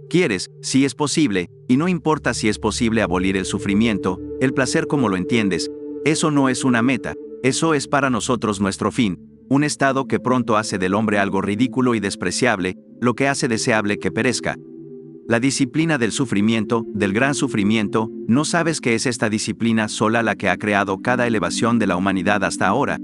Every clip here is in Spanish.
Quieres, si es posible, y no importa si es posible abolir el sufrimiento, el placer como lo entiendes, eso no es una meta, eso es para nosotros nuestro fin, un estado que pronto hace del hombre algo ridículo y despreciable, lo que hace deseable que perezca. La disciplina del sufrimiento, del gran sufrimiento, ¿no sabes que es esta disciplina sola la que ha creado cada elevación de la humanidad hasta ahora?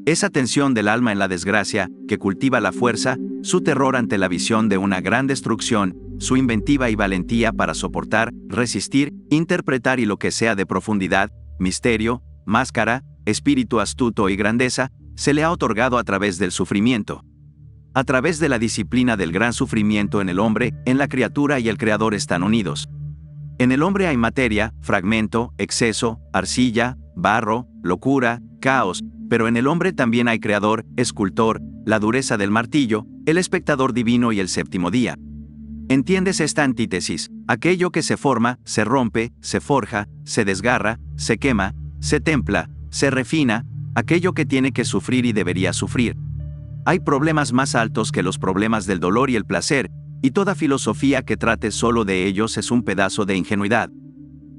Esa tensión del alma en la desgracia, que cultiva la fuerza, su terror ante la visión de una gran destrucción, su inventiva y valentía para soportar, resistir, interpretar y lo que sea de profundidad, misterio, máscara, espíritu astuto y grandeza, se le ha otorgado a través del sufrimiento. A través de la disciplina del gran sufrimiento en el hombre, en la criatura y el Creador están unidos. En el hombre hay materia, fragmento, exceso, arcilla, barro, locura, caos, pero en el hombre también hay creador, escultor, la dureza del martillo, el espectador divino y el séptimo día. ¿Entiendes esta antítesis? Aquello que se forma, se rompe, se forja, se desgarra, se quema, se templa, se refina, aquello que tiene que sufrir y debería sufrir. Hay problemas más altos que los problemas del dolor y el placer, y toda filosofía que trate solo de ellos es un pedazo de ingenuidad.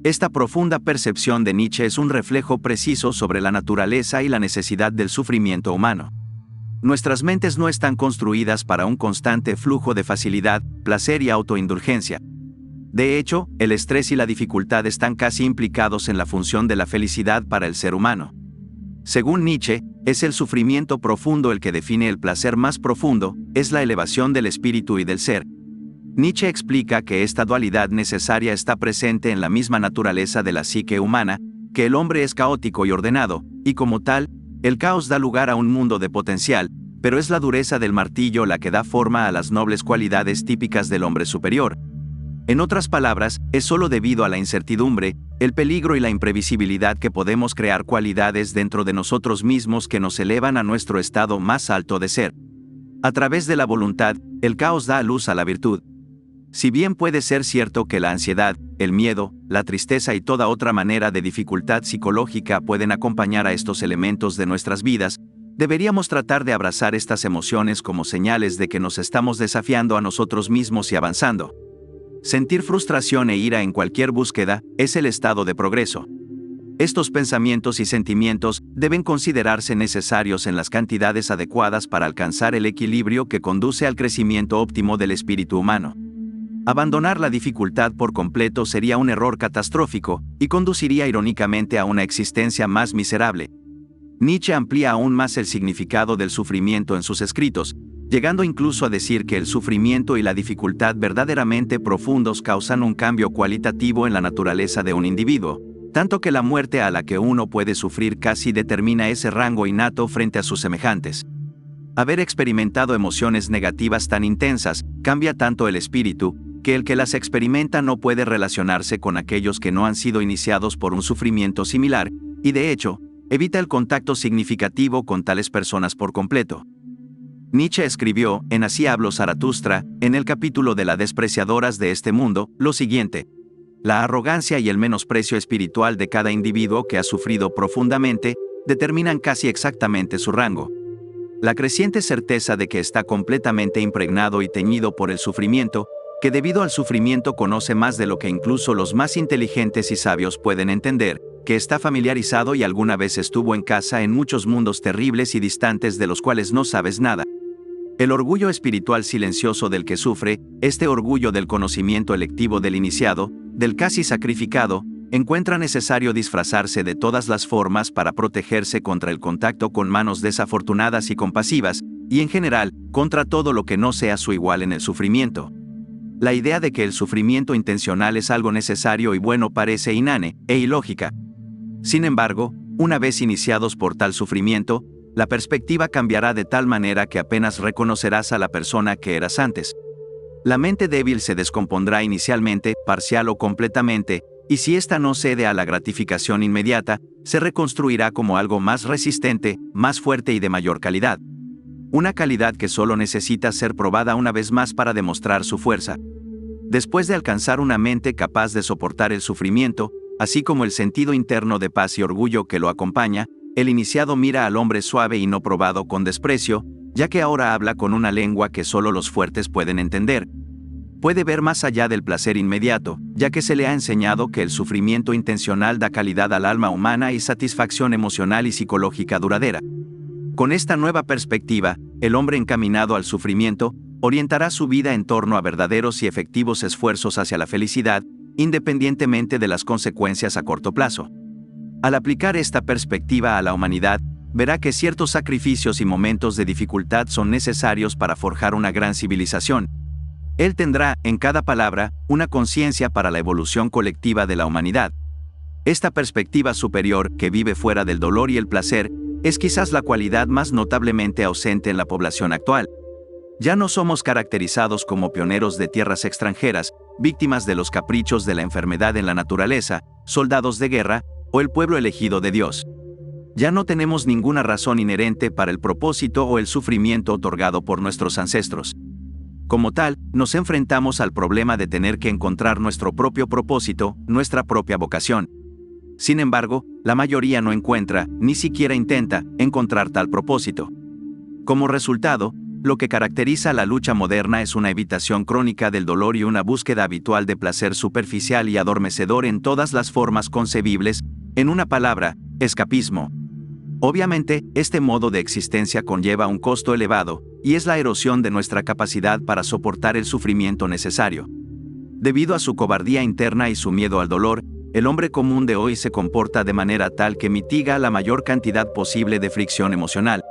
Esta profunda percepción de Nietzsche es un reflejo preciso sobre la naturaleza y la necesidad del sufrimiento humano. Nuestras mentes no están construidas para un constante flujo de facilidad, placer y autoindulgencia. De hecho, el estrés y la dificultad están casi implicados en la función de la felicidad para el ser humano. Según Nietzsche, es el sufrimiento profundo el que define el placer más profundo, es la elevación del espíritu y del ser. Nietzsche explica que esta dualidad necesaria está presente en la misma naturaleza de la psique humana, que el hombre es caótico y ordenado, y como tal, el caos da lugar a un mundo de potencial, pero es la dureza del martillo la que da forma a las nobles cualidades típicas del hombre superior. En otras palabras, es solo debido a la incertidumbre, el peligro y la imprevisibilidad que podemos crear cualidades dentro de nosotros mismos que nos elevan a nuestro estado más alto de ser. A través de la voluntad, el caos da a luz a la virtud. Si bien puede ser cierto que la ansiedad, el miedo, la tristeza y toda otra manera de dificultad psicológica pueden acompañar a estos elementos de nuestras vidas, deberíamos tratar de abrazar estas emociones como señales de que nos estamos desafiando a nosotros mismos y avanzando. Sentir frustración e ira en cualquier búsqueda es el estado de progreso. Estos pensamientos y sentimientos deben considerarse necesarios en las cantidades adecuadas para alcanzar el equilibrio que conduce al crecimiento óptimo del espíritu humano. Abandonar la dificultad por completo sería un error catastrófico y conduciría irónicamente a una existencia más miserable. Nietzsche amplía aún más el significado del sufrimiento en sus escritos, llegando incluso a decir que el sufrimiento y la dificultad verdaderamente profundos causan un cambio cualitativo en la naturaleza de un individuo, tanto que la muerte a la que uno puede sufrir casi determina ese rango innato frente a sus semejantes. Haber experimentado emociones negativas tan intensas cambia tanto el espíritu, que el que las experimenta no puede relacionarse con aquellos que no han sido iniciados por un sufrimiento similar, y de hecho, evita el contacto significativo con tales personas por completo. Nietzsche escribió, en Así habló Zaratustra, en el capítulo de las despreciadoras de este mundo, lo siguiente: la arrogancia y el menosprecio espiritual de cada individuo que ha sufrido profundamente, determinan casi exactamente su rango. La creciente certeza de que está completamente impregnado y teñido por el sufrimiento, que debido al sufrimiento conoce más de lo que incluso los más inteligentes y sabios pueden entender, que está familiarizado y alguna vez estuvo en casa en muchos mundos terribles y distantes de los cuales no sabes nada. El orgullo espiritual silencioso del que sufre, este orgullo del conocimiento electivo del iniciado, del casi sacrificado, encuentra necesario disfrazarse de todas las formas para protegerse contra el contacto con manos desafortunadas y compasivas, y en general, contra todo lo que no sea su igual en el sufrimiento. La idea de que el sufrimiento intencional es algo necesario y bueno parece inane e ilógica. Sin embargo, una vez iniciados por tal sufrimiento, la perspectiva cambiará de tal manera que apenas reconocerás a la persona que eras antes. La mente débil se descompondrá inicialmente, parcial o completamente, y si ésta no cede a la gratificación inmediata, se reconstruirá como algo más resistente, más fuerte y de mayor calidad. Una calidad que solo necesita ser probada una vez más para demostrar su fuerza. Después de alcanzar una mente capaz de soportar el sufrimiento, así como el sentido interno de paz y orgullo que lo acompaña, el iniciado mira al hombre suave y no probado con desprecio, ya que ahora habla con una lengua que solo los fuertes pueden entender. Puede ver más allá del placer inmediato, ya que se le ha enseñado que el sufrimiento intencional da calidad al alma humana y satisfacción emocional y psicológica duradera. Con esta nueva perspectiva, el hombre encaminado al sufrimiento orientará su vida en torno a verdaderos y efectivos esfuerzos hacia la felicidad, independientemente de las consecuencias a corto plazo. Al aplicar esta perspectiva a la humanidad, verá que ciertos sacrificios y momentos de dificultad son necesarios para forjar una gran civilización. Él tendrá, en cada palabra, una conciencia para la evolución colectiva de la humanidad. Esta perspectiva superior, que vive fuera del dolor y el placer, es quizás la cualidad más notablemente ausente en la población actual. Ya no somos caracterizados como pioneros de tierras extranjeras, víctimas de los caprichos de la enfermedad en la naturaleza, soldados de guerra, o el pueblo elegido de Dios. Ya no tenemos ninguna razón inherente para el propósito o el sufrimiento otorgado por nuestros ancestros. Como tal, nos enfrentamos al problema de tener que encontrar nuestro propio propósito, nuestra propia vocación. Sin embargo, la mayoría no encuentra, ni siquiera intenta, encontrar tal propósito. Como resultado, lo que caracteriza la lucha moderna es una evitación crónica del dolor y una búsqueda habitual de placer superficial y adormecedor en todas las formas concebibles, en una palabra, escapismo. Obviamente, este modo de existencia conlleva un costo elevado, y es la erosión de nuestra capacidad para soportar el sufrimiento necesario. Debido a su cobardía interna y su miedo al dolor, el hombre común de hoy se comporta de manera tal que mitiga la mayor cantidad posible de fricción emocional.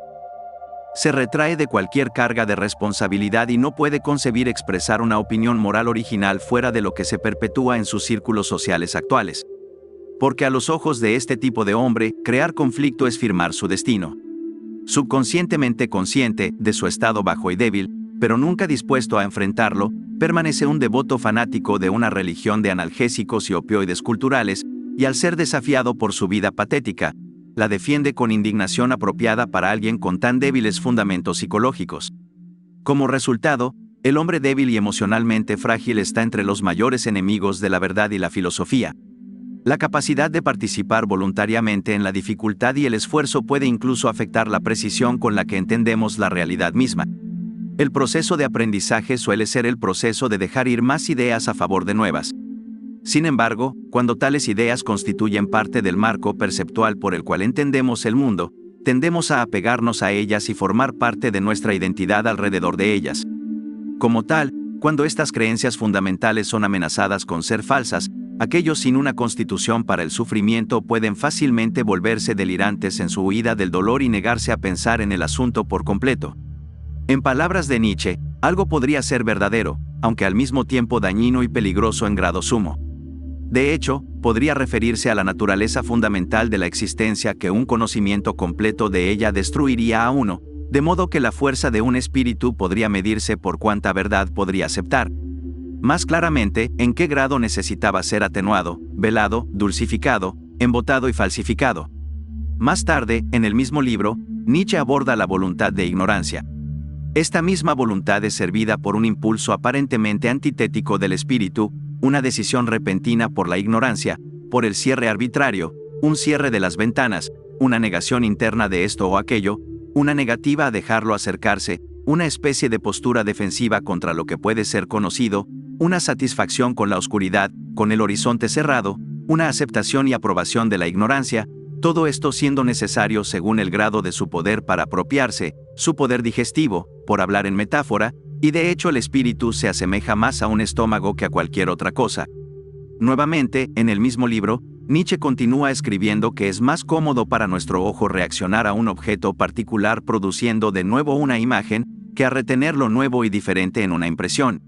Se retrae de cualquier carga de responsabilidad y no puede concebir expresar una opinión moral original fuera de lo que se perpetúa en sus círculos sociales actuales. Porque a los ojos de este tipo de hombre, crear conflicto es firmar su destino. Subconscientemente consciente de su estado bajo y débil, pero nunca dispuesto a enfrentarlo, permanece un devoto fanático de una religión de analgésicos y opioides culturales, y al ser desafiado por su vida patética, la defiende con indignación apropiada para alguien con tan débiles fundamentos psicológicos. Como resultado, el hombre débil y emocionalmente frágil está entre los mayores enemigos de la verdad y la filosofía. La capacidad de participar voluntariamente en la dificultad y el esfuerzo puede incluso afectar la precisión con la que entendemos la realidad misma. El proceso de aprendizaje suele ser el proceso de dejar ir más ideas a favor de nuevas. Sin embargo, cuando tales ideas constituyen parte del marco perceptual por el cual entendemos el mundo, tendemos a apegarnos a ellas y formar parte de nuestra identidad alrededor de ellas. Como tal, cuando estas creencias fundamentales son amenazadas con ser falsas, aquellos sin una constitución para el sufrimiento pueden fácilmente volverse delirantes en su huida del dolor y negarse a pensar en el asunto por completo. En palabras de Nietzsche, algo podría ser verdadero, aunque al mismo tiempo dañino y peligroso en grado sumo. De hecho, podría referirse a la naturaleza fundamental de la existencia que un conocimiento completo de ella destruiría a uno, de modo que la fuerza de un espíritu podría medirse por cuánta verdad podría aceptar. Más claramente, en qué grado necesitaba ser atenuado, velado, dulcificado, embotado y falsificado. Más tarde, en el mismo libro, Nietzsche aborda la voluntad de ignorancia. Esta misma voluntad es servida por un impulso aparentemente antitético del espíritu, una decisión repentina por la ignorancia, por el cierre arbitrario, un cierre de las ventanas, una negación interna de esto o aquello, una negativa a dejarlo acercarse, una especie de postura defensiva contra lo que puede ser conocido, una satisfacción con la oscuridad, con el horizonte cerrado, una aceptación y aprobación de la ignorancia, todo esto siendo necesario según el grado de su poder para apropiarse, su poder digestivo, por hablar en metáfora, y de hecho el espíritu se asemeja más a un estómago que a cualquier otra cosa. Nuevamente, en el mismo libro, Nietzsche continúa escribiendo que es más cómodo para nuestro ojo reaccionar a un objeto particular produciendo de nuevo una imagen, que a retener lo nuevo y diferente en una impresión.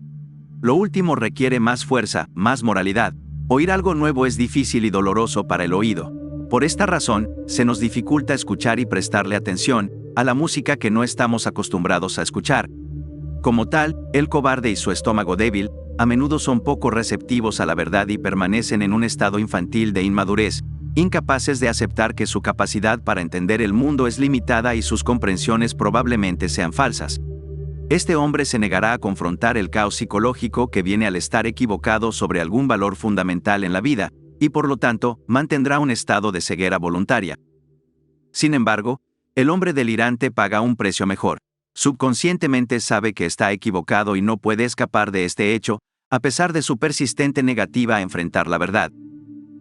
Lo último requiere más fuerza, más moralidad. Oír algo nuevo es difícil y doloroso para el oído. Por esta razón, se nos dificulta escuchar y prestarle atención a la música que no estamos acostumbrados a escuchar. Como tal, el cobarde y su estómago débil, a menudo son poco receptivos a la verdad y permanecen en un estado infantil de inmadurez, incapaces de aceptar que su capacidad para entender el mundo es limitada y sus comprensiones probablemente sean falsas. Este hombre se negará a confrontar el caos psicológico que viene al estar equivocado sobre algún valor fundamental en la vida, y por lo tanto, mantendrá un estado de ceguera voluntaria. Sin embargo, el hombre delirante paga un precio mejor. Subconscientemente sabe que está equivocado y no puede escapar de este hecho, a pesar de su persistente negativa a enfrentar la verdad.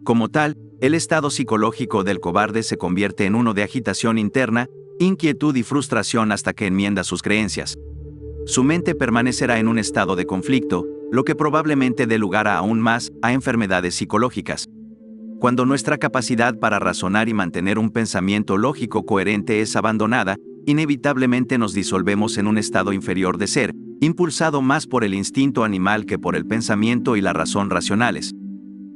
Como tal, el estado psicológico del cobarde se convierte en uno de agitación interna, inquietud y frustración hasta que enmienda sus creencias. Su mente permanecerá en un estado de conflicto, lo que probablemente dé lugar aún más a enfermedades psicológicas. Cuando nuestra capacidad para razonar y mantener un pensamiento lógico coherente es abandonada, inevitablemente nos disolvemos en un estado inferior de ser, impulsado más por el instinto animal que por el pensamiento y la razón racionales.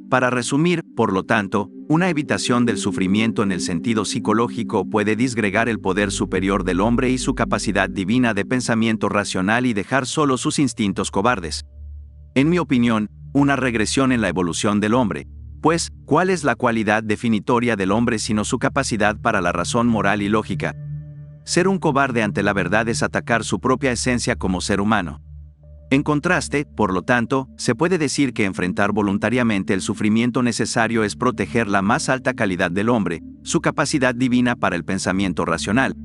Para resumir, por lo tanto, una evitación del sufrimiento en el sentido psicológico puede disgregar el poder superior del hombre y su capacidad divina de pensamiento racional y dejar solo sus instintos cobardes. En mi opinión, una regresión en la evolución del hombre. Pues, ¿cuál es la cualidad definitoria del hombre sino su capacidad para la razón moral y lógica? Ser un cobarde ante la verdad es atacar su propia esencia como ser humano. En contraste, por lo tanto, se puede decir que enfrentar voluntariamente el sufrimiento necesario es proteger la más alta calidad del hombre, su capacidad divina para el pensamiento racional.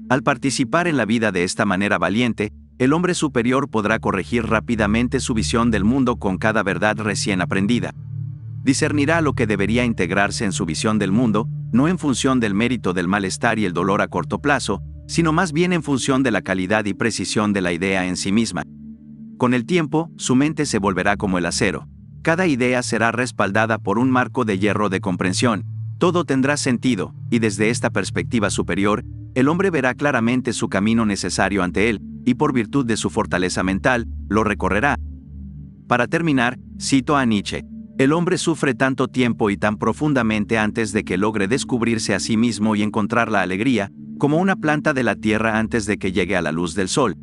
Al participar en la vida de esta manera valiente, el hombre superior podrá corregir rápidamente su visión del mundo con cada verdad recién aprendida. Discernirá lo que debería integrarse en su visión del mundo, no en función del mérito del malestar y el dolor a corto plazo, sino más bien en función de la calidad y precisión de la idea en sí misma. Con el tiempo, su mente se volverá como el acero. Cada idea será respaldada por un marco de hierro de comprensión. Todo tendrá sentido, y desde esta perspectiva superior, el hombre verá claramente su camino necesario ante él, y por virtud de su fortaleza mental, lo recorrerá. Para terminar, cito a Nietzsche: el hombre sufre tanto tiempo y tan profundamente antes de que logre descubrirse a sí mismo y encontrar la alegría, como una planta de la tierra antes de que llegue a la luz del sol.